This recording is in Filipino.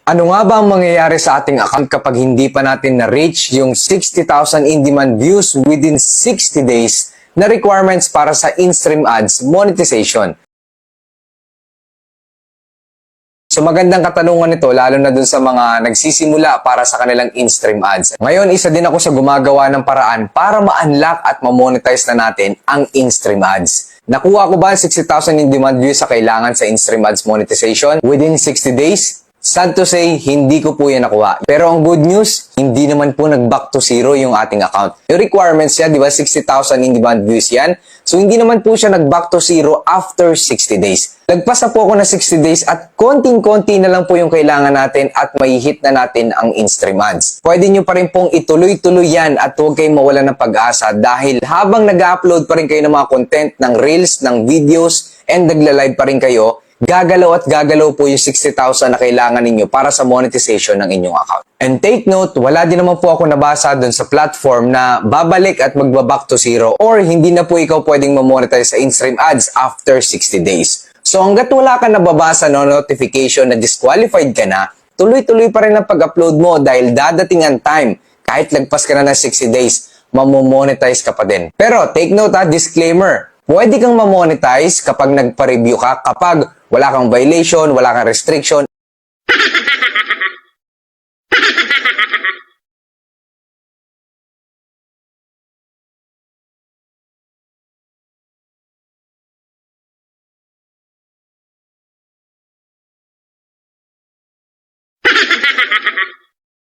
Ano nga ba ang mangyayari sa ating account kapag hindi pa natin na-reach yung 60,000 in-demand views within 60 days na requirements para sa in-stream ads monetization? So magandang katanungan nito lalo na dun sa mga nagsisimula para sa kanilang in-stream ads. Ngayon, isa din ako sa gumagawa ng paraan para ma-unlock at ma-monetize na natin ang in-stream ads. Nakuha ko ba ang 60,000 in-demand views sa kailangan sa in-stream ads monetization within 60 days? Sad to say, hindi ko po yan nakuha. Pero ang good news, hindi naman po nag-back to zero yung ating account. Yung requirements yan, di ba, 60,000 in-demand views yan. So, hindi naman po siya nag-back to zero after 60 days. Lagpas na po ako ng 60 days at konting-konti na lang po yung kailangan natin at may hit na natin ang in-stream ads. Pwede nyo pa rin pong ituloy-tuloy yan at huwag kayong mawala ng pag-asa dahil habang nag-upload pa rin kayo ng mga content, ng reels, ng videos, and nagla-live pa rin kayo, gagalaw at gagalaw po yung 60,000 na kailangan ninyo para sa monetization ng inyong account. And take note, wala din naman po ako nabasa dun sa platform na babalik at magbaback to zero or hindi na po ikaw pwedeng mamonetize sa in-stream ads after 60 days. So hanggat wala ka nababasa no notification na disqualified ka na, tuloy-tuloy pa rin ang pag-upload mo dahil dadating ang time, kahit lagpas ka na ng 60 days, mamomonetize ka pa din. Pero take note disclaimer, pwede kang mamonetize kapag nagpa-review ka, kapag wala kang violation, wala kang restriction.